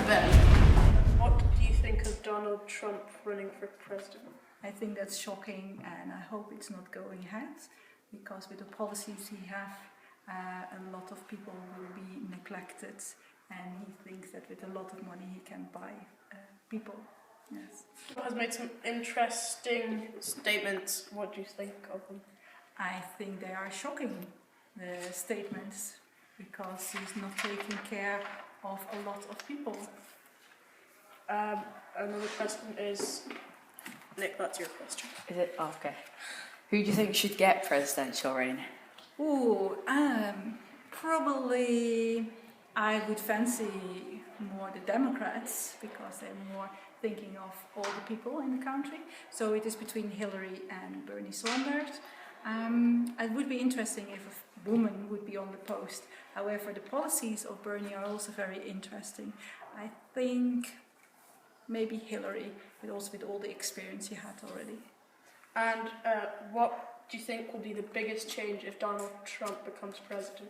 Ben, what do you think of Donald Trump running for president? I think that's shocking, and I hope it's not going ahead, because with the policies he has, a lot of people will be neglected, and he thinks that with a lot of money he can buy people. Yes. He has made some interesting statements. What do you think of them? I think they are shocking, the statements, because he's not taking care of a lot of people. Another question is, Nick, that's your question. Is it? Oh, okay. Who do you think should get presidential reign? Ooh, probably I would fancy more the Democrats, because they're more thinking of all the people in the country. So it is between Hillary and Bernie Sanders. It would be interesting if a woman would be on the post. However, the policies of Bernie are also very interesting. I think maybe Hillary, but also with all the experience he had already. And what do you think will be the biggest change if Donald Trump becomes president?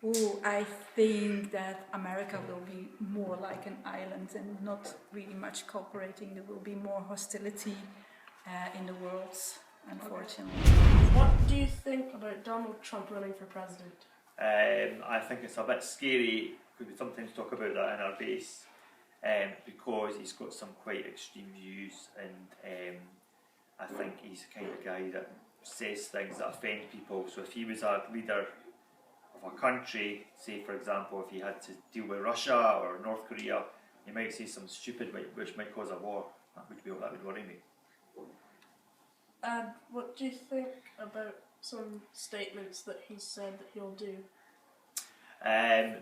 Ooh, I think that America will be more like an island and not really much cooperating. There will be more hostility in the world, unfortunately. What do you think about Donald Trump running for president? I think it's a bit scary, because we sometimes talk about that in our base, because he's got some quite extreme views, and I think he's the kind of guy that says things that offend people. So if he was a leader of a country, say for example if he had to deal with Russia or North Korea, he might say something stupid which might cause a war. That would worry me. What do you think about some statements that he said that he'll do?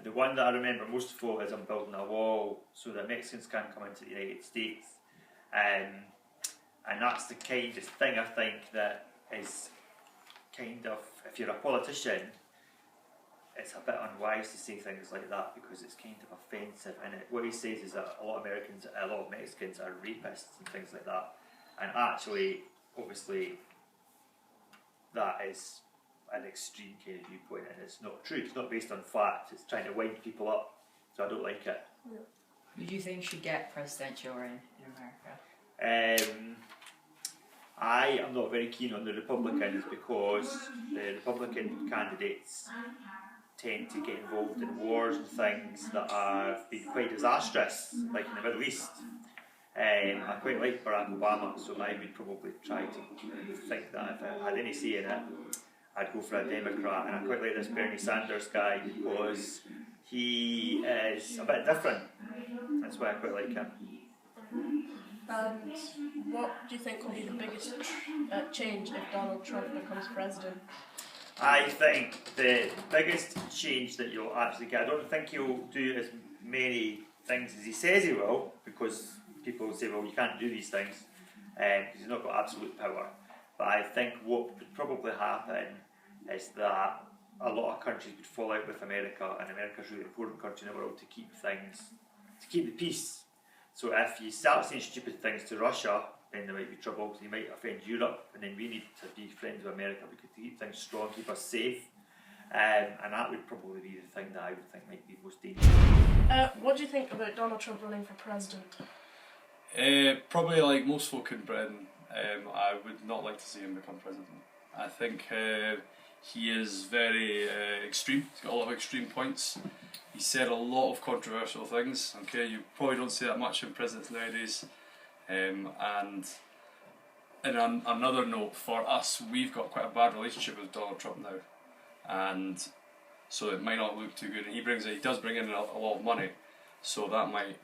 The one that I remember most of all is I'm building a wall so that Mexicans can't come into the United States. And that's the kind of thing I think that is kind of, if you're a politician, it's a bit unwise to say things like that, because it's kind of offensive. And what he says is that a lot of Mexicans are rapists and things like that. And actually, obviously, that is an extreme kind of viewpoint, and it's not true. It's not based on fact. It's trying to wind people up. So I don't like it. Yeah. Who do you think should get presidential reign in America? I am not very keen on the Republicans, because the Republican candidates tend to get involved in wars and things that have been quite disastrous, like in the Middle East. I quite like Barack Obama, so I would probably try to think that if I had any say in it, I'd go for a Democrat. And I quite like this Bernie Sanders guy, because he is a bit different. That's why I quite like him. And what do you think will be the biggest change if Donald Trump becomes president? I think the biggest change that you'll actually get, I don't think he'll do as many things as he says he will, because people will say, well, you can't do these things, because he's not got absolute power. But I think what would probably happen is that a lot of countries would fall out with America, and America's a really important country in the world to keep the peace. So if you start saying stupid things to Russia, then there might be trouble, because he might offend Europe, and then we need to be friends with America, because to keep things strong, keep us safe. And that would probably be the thing that I would think might be most dangerous. What do you think about Donald Trump running for president? Probably like most folk in Britain, I would not like to see him become president. I think he is very extreme. He's got a lot of extreme points. He said a lot of controversial things. Okay, you probably don't see that much in presidents nowadays. And on another note, for us, we've got quite a bad relationship with Donald Trump now, and so it might not look too good. And he does bring in a lot of money, so that might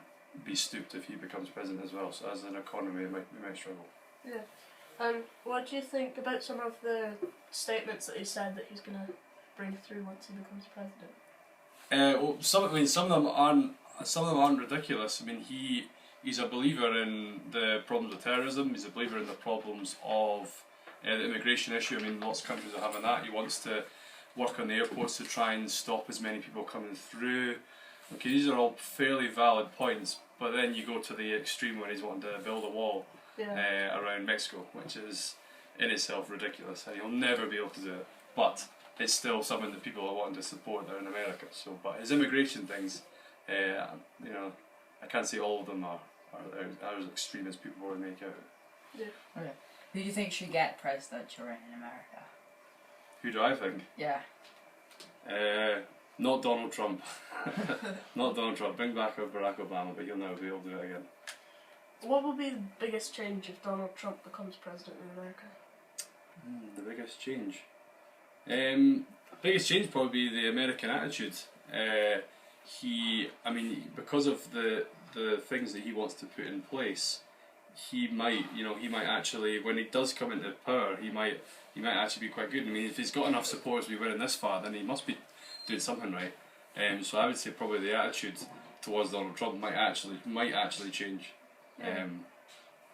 be stooped if he becomes president as well. So as an economy, we might struggle. Yeah. And what do you think about some of the statements that he said that he's going to bring through once he becomes president? Well, some of them aren't ridiculous. I mean, he's a believer in the problems of terrorism. He's a believer in the problems of the immigration issue. I mean, lots of countries are having that. He wants to work on the airports to try and stop as many people coming through. Okay, these are all fairly valid points, but then you go to the extreme where he's wanting to build a wall around Mexico, which is in itself ridiculous, and he'll never be able to do it. But it's still something that people are wanting to support there in America. So, but his immigration things, I can't say all of them are as extreme as people would make out. Okay. Who do you think should get presidential reign in America? Who do I think? Yeah. Not Donald Trump. Not Donald Trump. Bring back Barack Obama, but he'll never be able to do it again. What will be the biggest change if Donald Trump becomes president in America? The biggest change. Biggest change probably be the American attitude. Because of the things that he wants to put in place, he might actually, when he does come into power, he might actually be quite good. I mean, if he's got enough support to be winning this far, then he must be doing something right. So I would say probably the attitude towards Donald Trump might actually change.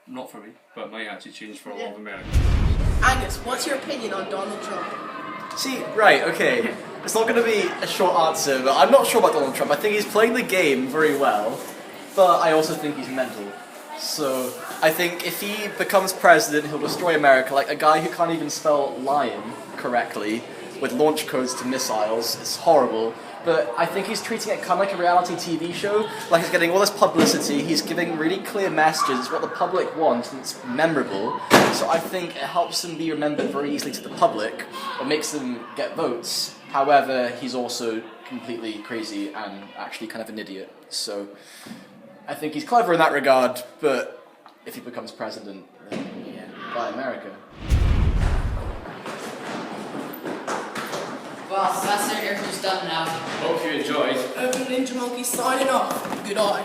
Not for me, but might actually change for a lot of Americans. Angus, what's your opinion on Donald Trump? See, right, okay. It's not going to be a short answer, but I'm not sure about Donald Trump. I think he's playing the game very well, but I also think he's mental. So I think if he becomes president, he'll destroy America. Like a guy who can't even spell lion correctly with launch codes to missiles. It's horrible. But I think he's treating it kind of like a reality TV show. Like he's getting all this publicity, he's giving really clear messages, what the public wants, and it's memorable. So I think it helps him be remembered very easily to the public, or makes them get votes. However, he's also completely crazy and actually kind of an idiot. So I think he's clever in that regard, but if he becomes president, then yeah, bye America. Well, that's our interview's done now. Hope you enjoyed. Urban Ninja Monkeys signing off. Good eye.